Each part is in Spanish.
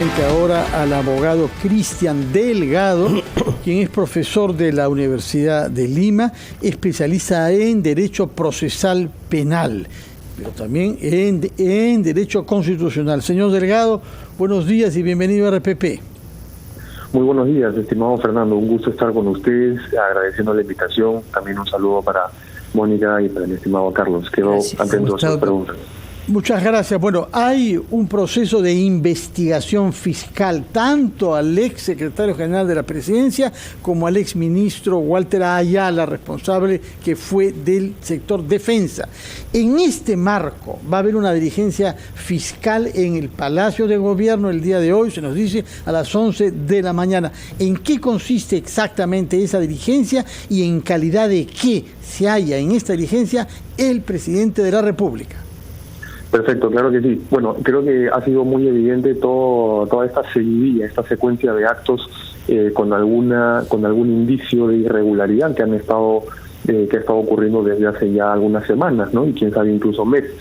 nuevamente ahora al abogado Cristian Delgado, quien es profesor de la Universidad de Lima, especialista en Derecho Procesal Penal, pero también en Derecho Constitucional. Señor Delgado, buenos días y bienvenido a RPP. Muy buenos días, estimado Fernando. Un gusto estar con ustedes, agradeciendo la invitación. También un saludo para Mónica y para el estimado Carlos. Quedo atento a sus preguntas. Muchas gracias. Bueno, hay un proceso de investigación fiscal tanto al ex secretario general de la Presidencia como al ex ministro Walter Ayala, responsable que fue del sector defensa. En este marco va a haber una diligencia fiscal en el Palacio de Gobierno el día de hoy, se nos dice a las 11 de la mañana. ¿En qué consiste exactamente esa diligencia y en calidad de qué se halla en esta diligencia el presidente de la República? Perfecto, claro que sí. Bueno, creo que ha sido muy evidente toda esta seguidilla, esta secuencia de actos con algún indicio de irregularidad que ha estado ocurriendo desde hace ya algunas semanas, ¿no? Y quién sabe incluso meses.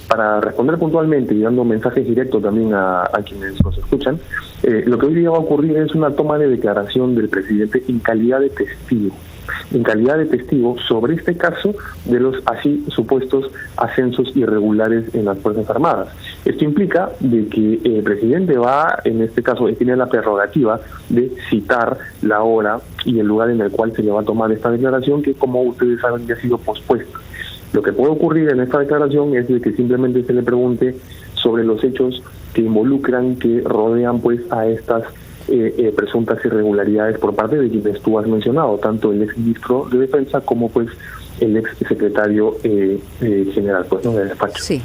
Para responder puntualmente y dando mensajes directos también a quienes nos escuchan, lo que hoy día va a ocurrir es una toma de declaración del presidente en calidad de testigo sobre este caso de los así supuestos ascensos irregulares en las Fuerzas Armadas. Esto implica de que el presidente va, en este caso, tiene la prerrogativa de citar la hora y el lugar en el cual se le va a tomar esta declaración, que como ustedes saben ya ha sido pospuesta. Lo que puede ocurrir en esta declaración es de que simplemente se le pregunte sobre los hechos que involucran, que rodean pues a estas presuntas irregularidades por parte de quienes tú has mencionado, tanto el ex ministro de Defensa como pues el ex secretario general, pues, ¿no?, del despacho. Sí,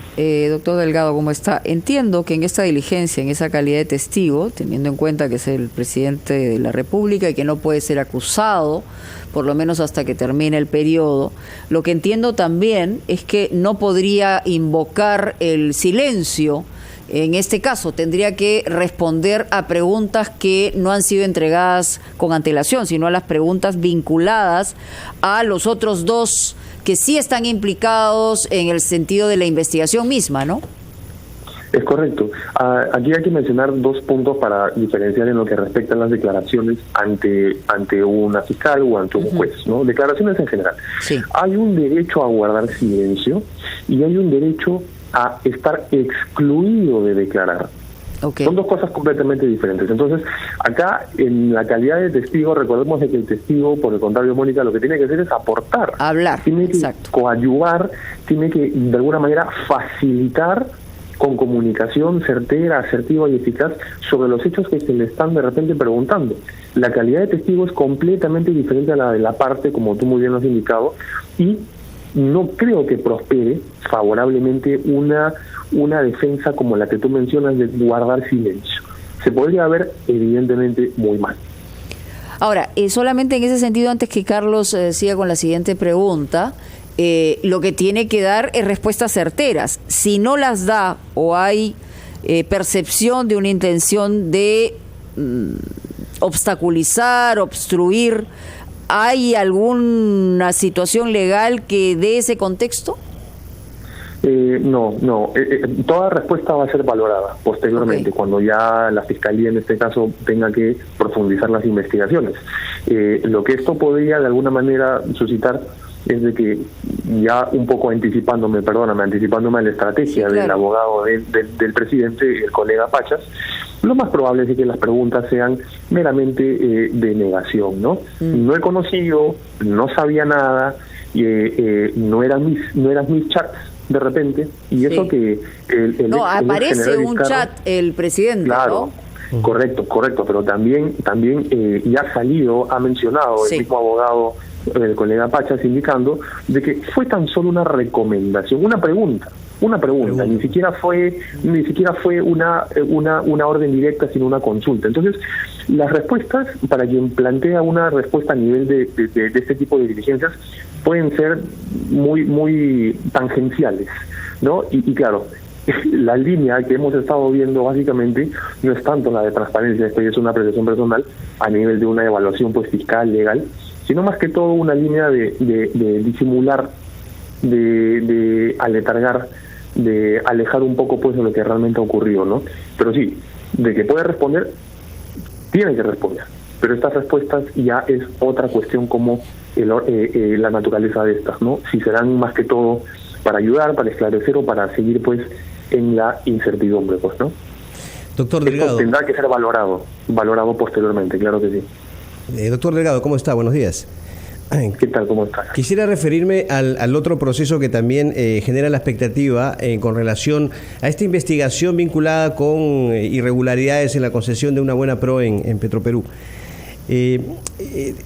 doctor Delgado, ¿cómo está? Entiendo que en esta diligencia, en esa calidad de testigo, teniendo en cuenta que es el presidente de la República y que no puede ser acusado, por lo menos hasta que termine el periodo, lo que entiendo también es que no podría invocar el silencio. En este caso, tendría que responder a preguntas que no han sido entregadas con antelación, sino a las preguntas vinculadas a los otros dos que sí están implicados en el sentido de la investigación misma, ¿no? Es correcto. Aquí hay que mencionar dos puntos para diferenciar en lo que respecta a las declaraciones ante una fiscal o ante un juez, ¿no? Declaraciones en general. Sí. Hay un derecho a guardar silencio y hay un derecho a estar excluido de declarar. Okay. Son dos cosas completamente diferentes. Entonces, acá, en la calidad de testigo, recordemos de que el testigo, por el contrario, Mónica, lo que tiene que hacer es aportar. Hablar, tiene que coadyuvar, tiene que, de alguna manera, facilitar con comunicación certera, asertiva y eficaz sobre los hechos que se le están de repente preguntando. La calidad de testigo es completamente diferente a la de la parte, como tú muy bien lo has indicado, y no creo que prospere favorablemente una defensa como la que tú mencionas de guardar silencio. Se podría ver evidentemente muy mal. Ahora, solamente en ese sentido, antes que Carlos siga con la siguiente pregunta, lo que tiene que dar es respuestas certeras. Si no las da o hay percepción de una intención de obstaculizar, obstruir, ¿hay alguna situación legal que dé ese contexto? No. Toda respuesta va a ser valorada posteriormente, cuando ya la Fiscalía en este caso tenga que profundizar las investigaciones. Lo que esto podría de alguna manera suscitar es de que, ya un poco anticipándome a la estrategia del abogado del presidente, el colega Pachas, lo más probable es que las preguntas sean meramente de negación, ¿no? No he conocido, no sabía nada, no eran mis chats de repente, y eso que aparece un chat el presidente, claro, ¿no? Correcto, pero también ya ha mencionado el mismo abogado, el colega Pachas, indicando de que fue tan solo una recomendación, una pregunta, ni siquiera fue una orden directa, sino una consulta. Entonces, las respuestas, para quien plantea una respuesta a nivel de este tipo de diligencias, pueden ser muy tangenciales, ¿no? Y claro, la línea que hemos estado viendo básicamente no es tanto la de transparencia, esto ya es una apreciación personal a nivel de una evaluación pues fiscal, legal, sino más que todo una línea de disimular, de aletargar, de alejar un poco pues de lo que realmente ha ocurrido, ¿no? Pero sí, de que puede responder, tiene que responder. Pero estas respuestas ya es otra cuestión como la naturaleza de estas, ¿no? Si serán más que todo para ayudar, para esclarecer o para seguir pues en la incertidumbre, pues, ¿no? Doctor Delgado. Esto tendrá que ser valorado posteriormente, claro que sí. Doctor Delgado, ¿cómo está? Buenos días. ¿Qué tal? ¿Cómo estás? Quisiera referirme al otro proceso que también genera la expectativa con relación a esta investigación vinculada con irregularidades en la concesión de una buena pro en Petroperú.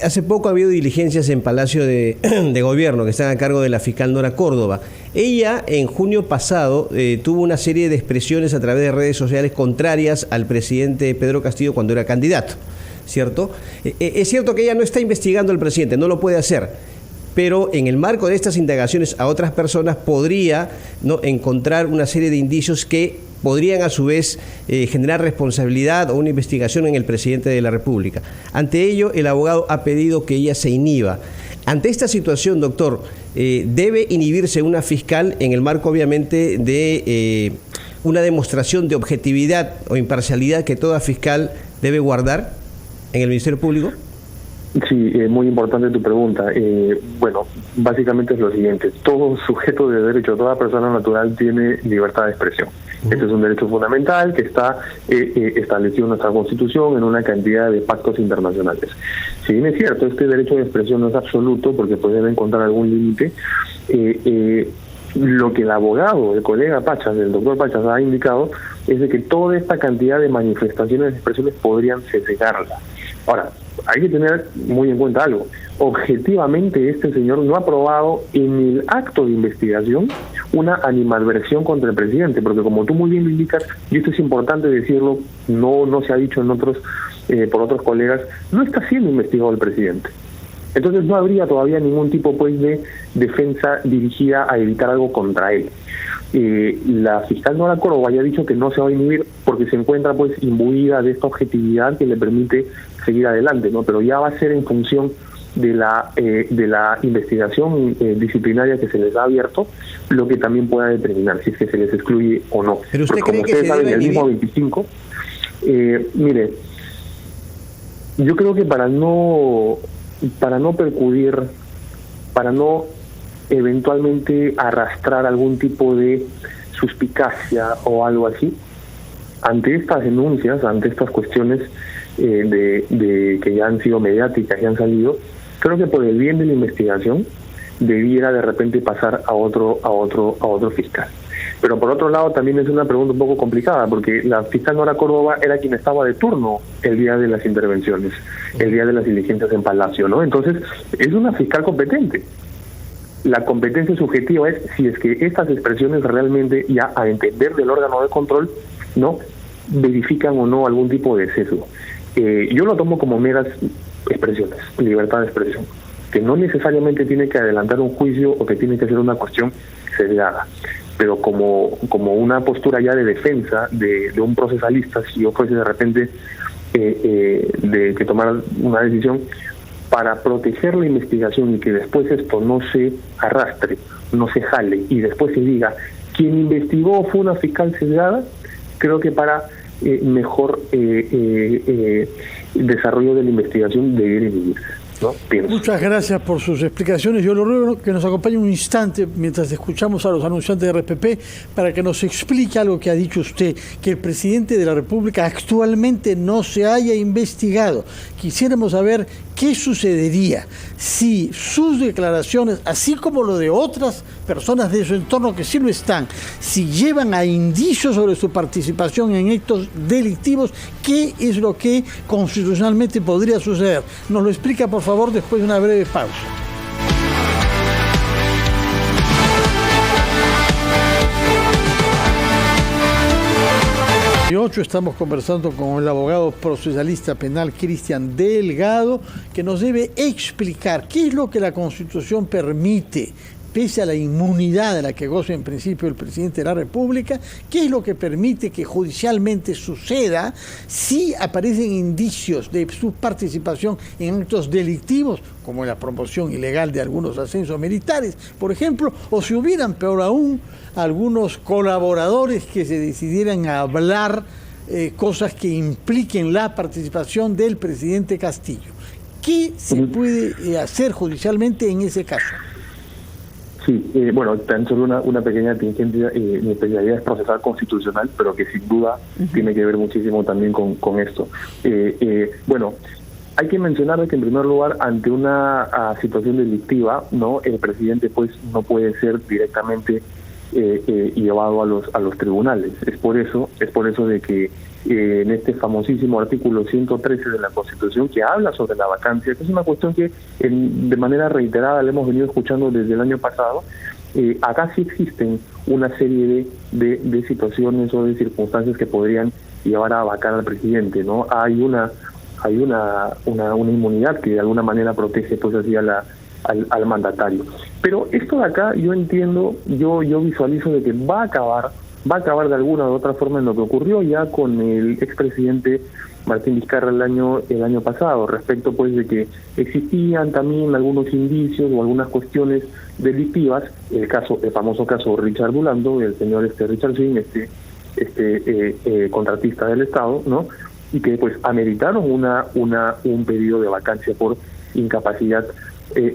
Hace poco ha habido diligencias en Palacio de Gobierno que están a cargo de la fiscal Nora Córdoba. Ella en junio pasado tuvo una serie de expresiones a través de redes sociales contrarias al presidente Pedro Castillo cuando era candidato, ¿cierto? Es cierto que ella no está investigando al presidente, no lo puede hacer, pero en el marco de estas indagaciones a otras personas podría, ¿no?, encontrar una serie de indicios que podrían a su vez generar responsabilidad o una investigación en el presidente de la República. Ante ello, el abogado ha pedido que ella se inhiba. Ante esta situación, doctor, ¿debe inhibirse una fiscal en el marco, obviamente, de una demostración de objetividad o imparcialidad que toda fiscal debe guardar en el Ministerio Público? Sí, muy importante tu pregunta. Bueno, básicamente es lo siguiente. Todo sujeto de derecho, toda persona natural tiene libertad de expresión. Este es un derecho fundamental que está establecido en nuestra Constitución en una cantidad de pactos internacionales. Si bien es cierto, este derecho de expresión no es absoluto porque puede encontrar algún límite, lo que el abogado, el colega Pachas, el doctor Pachas ha indicado es de que toda esta cantidad de manifestaciones y expresiones podrían sesgarla. Ahora, hay que tener muy en cuenta algo. Objetivamente, este señor no ha probado en el acto de investigación una animadversión contra el presidente, porque como tú muy bien lo indicas, y esto es importante decirlo, no se ha dicho en otros por otros colegas, no está siendo investigado el presidente. Entonces no habría todavía ningún tipo pues de defensa dirigida a evitar algo contra él. La fiscal Nora Córdoba ya ha dicho que no se va a inhibir porque se encuentra pues imbuida de esta objetividad que le permite seguir adelante, ¿no? Pero ya va a ser en función de la investigación disciplinaria que se les ha abierto, lo que también pueda determinar si es que se les excluye o no. ¿Pero usted porque, cree como que ustedes se saben, debe el mismo inhibir? 25, mire, yo creo que para no percudir, para no eventualmente arrastrar algún tipo de suspicacia o algo así, ante estas denuncias, ante estas cuestiones de que ya han sido mediáticas, ya han salido, creo que por el bien de la investigación debiera de repente pasar a otro fiscal. Pero por otro lado también es una pregunta un poco complicada, porque la fiscal Nora Córdoba era quien estaba de turno el día de las intervenciones, el día de las diligencias en Palacio, ¿no? Entonces, es una fiscal competente. La competencia subjetiva es si es que estas expresiones realmente, ya a entender del órgano de control, ¿no?, verifican o no algún tipo de sesgo. Yo lo tomo como meras expresiones, libertad de expresión, que no necesariamente tiene que adelantar un juicio o que tiene que ser una cuestión sesgada. Pero como una postura ya de defensa de un procesalista, si yo fuese de repente de que tomara una decisión para proteger la investigación y que después esto no se arrastre, no se jale y después se diga quien investigó fue una fiscal sesgada, creo que para mejor desarrollo de la investigación debería inhibirse, ¿no? Pienso. Muchas gracias por sus explicaciones. Yo lo ruego que nos acompañe un instante mientras escuchamos a los anunciantes de RPP para que nos explique algo que ha dicho usted, que el presidente de la República actualmente no se haya investigado. Quisiéramos saber qué sucedería si sus declaraciones, así como lo de otras personas de su entorno que sí lo están, si llevan a indicios sobre su participación en actos delictivos, qué es lo que constitucionalmente podría suceder. Nos lo explica, por favor, después de una breve pausa. Estamos conversando con el abogado procesalista penal Cristian Delgado, que nos debe explicar qué es lo que la Constitución permite, pese a la inmunidad de la que goza en principio el presidente de la República, qué es lo que permite que judicialmente suceda si aparecen indicios de su participación en actos delictivos, como la promoción ilegal de algunos ascensos militares, por ejemplo, o si hubieran, peor aún, algunos colaboradores que se decidieran a hablar cosas que impliquen la participación del presidente Castillo. ¿Qué se puede hacer judicialmente en ese caso? Sí, bueno, tan solo una pequeña tingencia. Mi especialidad es procesal constitucional, pero que sin duda tiene que ver muchísimo también con esto. Bueno, hay que mencionar que en primer lugar, ante una situación delictiva, no, el presidente pues no puede ser directamente llevado a los tribunales. Es por eso de que en este famosísimo artículo 113 de la Constitución, que habla sobre la vacancia, que es una cuestión que de manera reiterada la hemos venido escuchando desde el año pasado, acá sí existen una serie de situaciones o de circunstancias que podrían llevar a vacar al presidente, ¿no? Hay una inmunidad que de alguna manera protege pues así al mandatario. Pero esto de acá yo entiendo, yo visualizo de que va a acabar de alguna u otra forma en lo que ocurrió ya con el expresidente Martín Vizcarra el año pasado, respecto pues de que existían también algunos indicios o algunas cuestiones delictivas, el famoso caso Richard Bulando, el señor Richard Swing, contratista del Estado, ¿no? Y que pues ameritaron un pedido de vacancia por incapacidad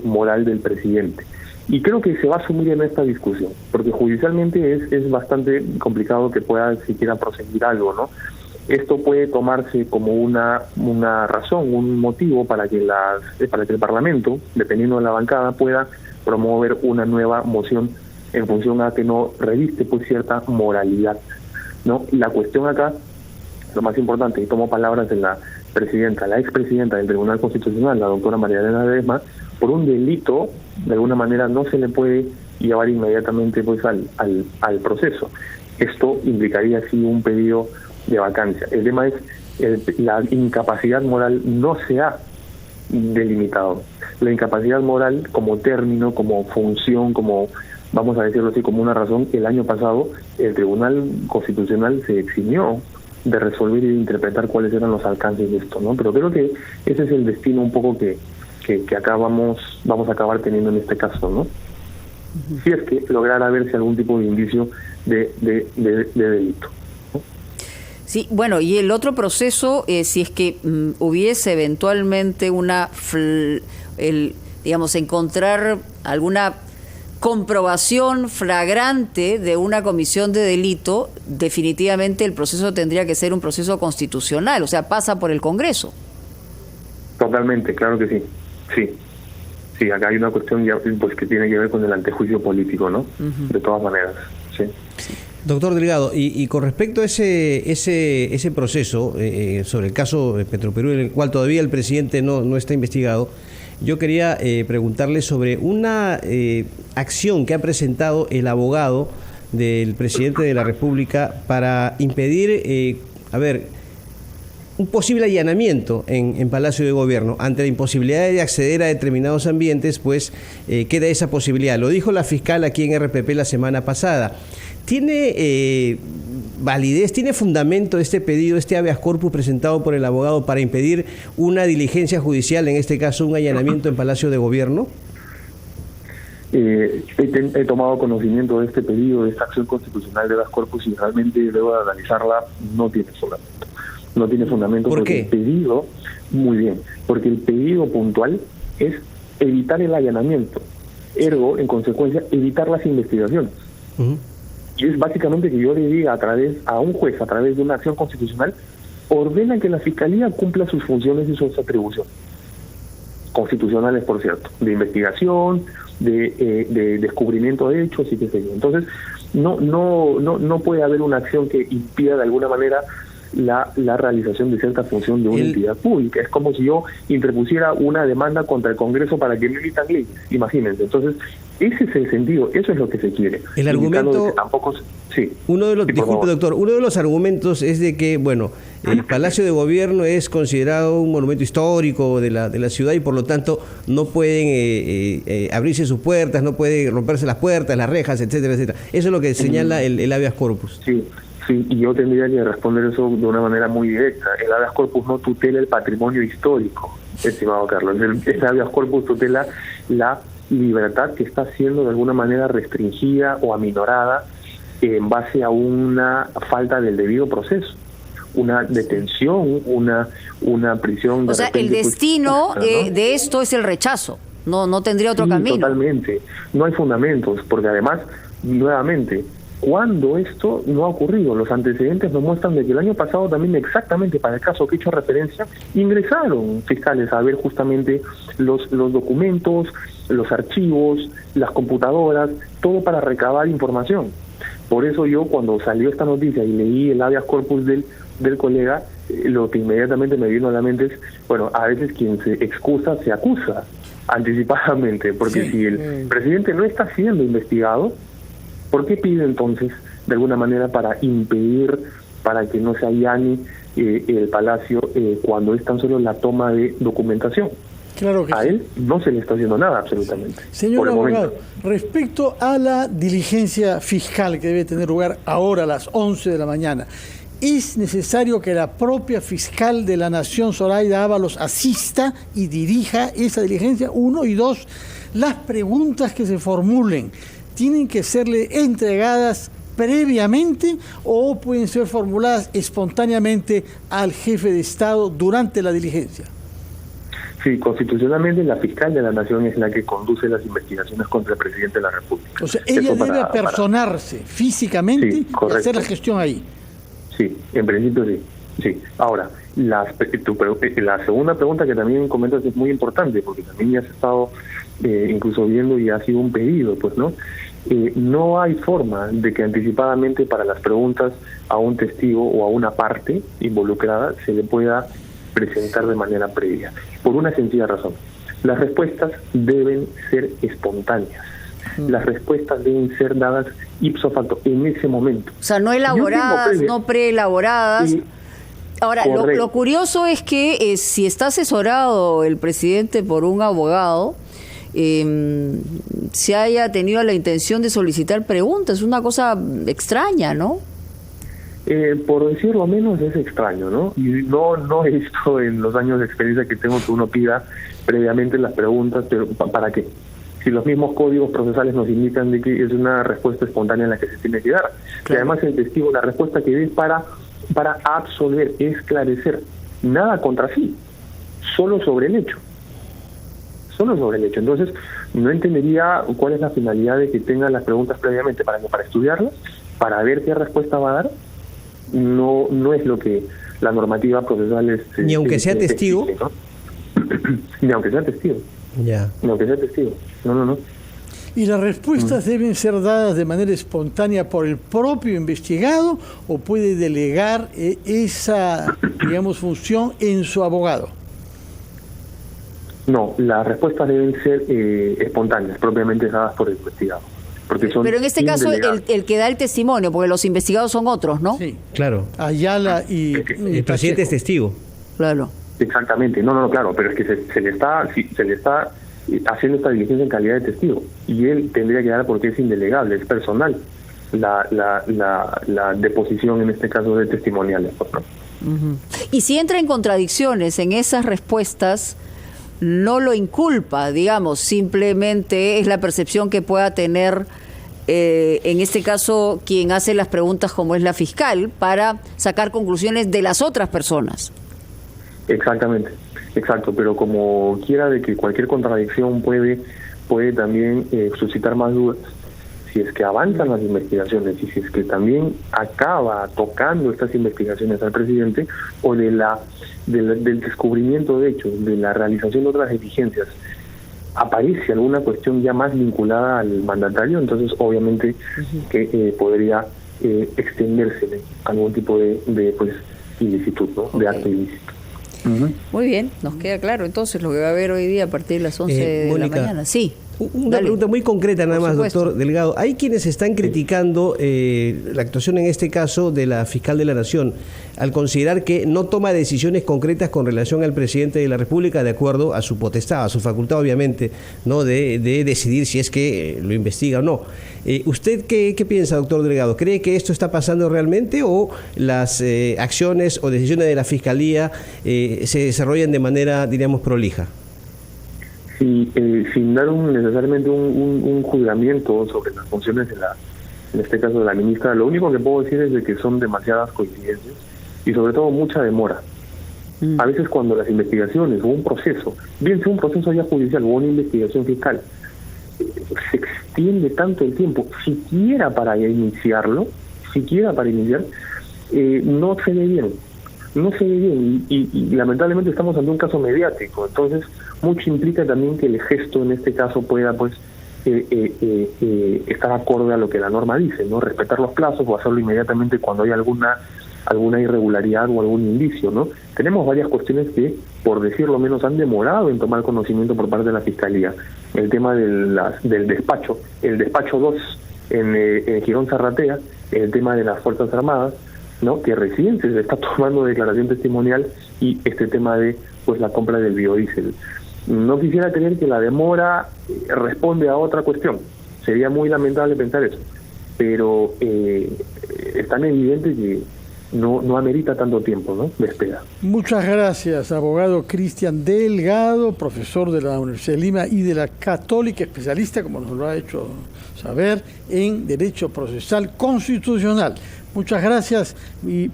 moral del presidente. Y creo que se va a asumir en esta discusión, porque judicialmente es bastante complicado que pueda siquiera proseguir algo, ¿no? Esto puede tomarse como una razón, un motivo para que el Parlamento, dependiendo de la bancada, pueda promover una nueva moción en función a que no reviste pues cierta moralidad, ¿no? La cuestión acá, lo más importante, y tomo palabras de la expresidenta del Tribunal Constitucional, la doctora María Elena Ledesma, por un delito, de alguna manera no se le puede llevar inmediatamente pues al proceso. Esto implicaría así un pedido de vacancia. El tema es la incapacidad moral no se ha delimitado. La incapacidad moral como término, como función, como, vamos a decirlo así, como una razón, el año pasado el Tribunal Constitucional se eximió de resolver y de interpretar cuáles eran los alcances de esto, ¿no? Pero creo que ese es el destino un poco que acá vamos a acabar teniendo en este caso, ¿no? Si es que lograra verse algún tipo de indicio de delito, ¿no? Sí, bueno, y el otro proceso, si es que hubiese eventualmente encontrar alguna comprobación flagrante de una comisión de delito, definitivamente el proceso tendría que ser un proceso constitucional, o sea, pasa por el Congreso. Totalmente, claro que sí. Sí, acá hay una cuestión ya pues que tiene que ver con el antejuicio político, ¿no? De todas maneras, sí. Doctor Delgado, y con respecto a ese proceso sobre el caso de Petroperú, en el cual todavía el presidente no está investigado, yo quería preguntarle sobre una acción que ha presentado el abogado del presidente de la República para impedir, un posible allanamiento en Palacio de Gobierno. Ante la imposibilidad de acceder a determinados ambientes, pues queda esa posibilidad. Lo dijo la fiscal aquí en RPP la semana pasada. ¿Tiene validez, tiene fundamento este pedido, este habeas corpus presentado por el abogado para impedir una diligencia judicial, en este caso un allanamiento en Palacio de Gobierno? He tomado conocimiento de este pedido, de esta acción constitucional de habeas corpus, y realmente luego de analizarla no tiene fundamento. No tiene fundamento. ¿Por porque qué? El pedido, muy bien, porque el pedido puntual es evitar el allanamiento, ergo, en consecuencia, evitar las investigaciones. Y es básicamente que yo le diga a un juez, a través de una acción constitucional, ordena que la Fiscalía cumpla sus funciones y sus atribuciones constitucionales, por cierto, de investigación, de descubrimiento de hechos y qué sé yo. Entonces, no puede haber una acción que impida de alguna manera la realización de cierta función de una entidad pública. Es como si yo interpusiera una demanda contra el Congreso para que no emitan leyes, imagínense. Entonces, ese es el sentido, eso es lo que se quiere. El argumento, tampoco, sí. Disculpe, doctor, uno de los argumentos es de que, bueno, el Palacio de Gobierno es considerado un monumento histórico de la ciudad y por lo tanto no pueden abrirse sus puertas, no pueden romperse las puertas, las rejas, etcétera, etcétera. Eso es lo que señala el habeas corpus. Sí, y yo tendría que responder eso de una manera muy directa. El habeas corpus no tutela el patrimonio histórico, estimado Carlos. El habeas corpus tutela la libertad que está siendo de alguna manera restringida o aminorada en base a una falta del debido proceso. una detención, una prisión. O sea, el destino de esto es el rechazo. No tendría otro camino. Totalmente. No hay fundamentos, porque además, nuevamente, cuando esto no ha ocurrido, los antecedentes nos muestran de que el año pasado también, exactamente para el caso que he hecho referencia, ingresaron fiscales a ver justamente los documentos, los archivos, las computadoras, todo para recabar información. Por eso yo, cuando salió esta noticia y leí el habeas corpus del colega, lo que inmediatamente me vino a la mente es, bueno, a veces quien se excusa se acusa anticipadamente, porque si el presidente no está siendo investigado, ¿por qué pide entonces, de alguna manera, para impedir, para que no se allane el Palacio cuando es tan solo la toma de documentación? Claro que a él no se le está haciendo nada, absolutamente. Señor abogado, respecto a la diligencia fiscal que debe tener lugar ahora a las 11 de la mañana, ¿es necesario que la propia fiscal de la Nación, Zoraida Ábalos, asista y dirija esa diligencia? 1, y 2, las preguntas que se formulen, ¿tienen que serle entregadas previamente o pueden ser formuladas espontáneamente al jefe de Estado durante la diligencia? Sí, constitucionalmente la fiscal de la Nación es la que conduce las investigaciones contra el presidente de la República. O sea, ella debe apersonarse físicamente y hacer la gestión ahí. Sí, en principio sí. Sí. Ahora, la segunda pregunta que también comentas es muy importante, porque también ya has estado incluso viendo y ha sido un pedido, pues, ¿no? No hay forma de que anticipadamente para las preguntas a un testigo o a una parte involucrada se le pueda presentar de manera previa, por una sencilla razón. Las respuestas deben ser espontáneas. Las respuestas deben ser dadas ipso facto, en ese momento. O sea, no elaboradas, no preelaboradas. Ahora, lo curioso es que si está asesorado el presidente por un abogado, se haya tenido la intención de solicitar preguntas. Es una cosa extraña, ¿no? Por decirlo menos es extraño, ¿no? Y no he visto en los años de experiencia que tengo que uno pida previamente las preguntas, pero ¿para qué? Si los mismos códigos procesales nos indican de que es una respuesta espontánea en la que se tiene que dar. Claro. Y además el testigo, la respuesta que dé es para absolver, esclarecer, nada contra sí, solo sobre el hecho. Solo sobre el hecho. Entonces, no entendería cuál es la finalidad de que tengan las preguntas previamente, para estudiarlas, para ver qué respuesta va a dar. No es lo que la normativa procesal ni aunque sea testigo, ¿no? Ni aunque sea testigo. Ya. Ni aunque sea testigo. No. ¿Y las respuestas deben ser dadas de manera espontánea por el propio investigado o puede delegar esa, digamos, función en su abogado? No, las respuestas deben ser espontáneas, propiamente dadas por el investigado. Pero en este caso el que da el testimonio, porque los investigados son otros, ¿no? Sí, claro. Ayala y el presidente es testigo. Claro. Exactamente, no, claro, pero es que se le está haciendo esta diligencia en calidad de testigo y él tendría que dar porque es indelegable, es personal la deposición en este caso de testimoniales, ¿no? Uh-huh. Y si entra en contradicciones en esas respuestas, no lo inculpa, digamos, simplemente es la percepción que pueda tener en este caso quien hace las preguntas, como es la fiscal, para sacar conclusiones de las otras personas. Exactamente, exacto, pero como quiera de que cualquier contradicción puede también suscitar más dudas, si es que avanzan las investigaciones y si es que también acaba tocando estas investigaciones al presidente o del descubrimiento de hechos, de la realización de otras diligencias, aparece alguna cuestión ya más vinculada al mandatario, entonces obviamente que podría extenderse algún tipo de pues ilicitud, ¿no? De acto ilícito. Muy bien, nos queda claro entonces lo que va a haber hoy día a partir de las 11 de Mónica, la mañana. Sí. Una pregunta muy concreta nada más, doctor Delgado. Hay quienes están criticando la actuación en este caso de la fiscal de la Nación al considerar que no toma decisiones concretas con relación al presidente de la República de acuerdo a su potestad, a su facultad obviamente, no de decidir si es que lo investiga o no. ¿Usted qué piensa, doctor Delgado? ¿Cree que esto está pasando realmente o las acciones o decisiones de la Fiscalía se desarrollan de manera, diríamos, prolija? Sí, sin dar necesariamente un juzgamiento sobre las funciones en este caso de la ministra, lo único que puedo decir es de que son demasiadas coincidencias y sobre todo mucha demora. A veces cuando las investigaciones o un proceso, bien sea un proceso ya judicial o una investigación fiscal, se extiende tanto el tiempo, siquiera para iniciar, no se ve bien. No se ve bien y lamentablemente estamos ante un caso mediático, entonces mucho implica también que el gesto en este caso pueda pues estar acorde a lo que la norma dice, ¿no? Respetar los plazos o hacerlo inmediatamente cuando hay alguna irregularidad o algún indicio, ¿no? Tenemos varias cuestiones que, por decirlo menos, han demorado en tomar conocimiento por parte de la Fiscalía. El tema del despacho, el despacho 2 en Girón Zarratea, el tema de las Fuerzas Armadas, ¿no? Que recién se está tomando declaración testimonial, y este tema de pues la compra del biodiesel. No quisiera creer que la demora responde a otra cuestión. Sería muy lamentable pensar eso, pero es tan evidente que no amerita tanto tiempo, ¿no?, de espera. Muchas gracias, abogado Cristian Delgado, profesor de la Universidad de Lima y de la Católica, especialista, como nos lo ha hecho saber, en Derecho Procesal Constitucional. Muchas gracias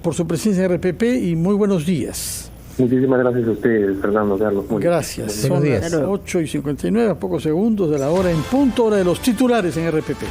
por su presencia en RPP y muy buenos días. Muchísimas gracias a ustedes, Fernando, Carlos. Gracias. Buenos días. Son las 8:59, a pocos segundos de la hora en punto, hora de los titulares en RPP.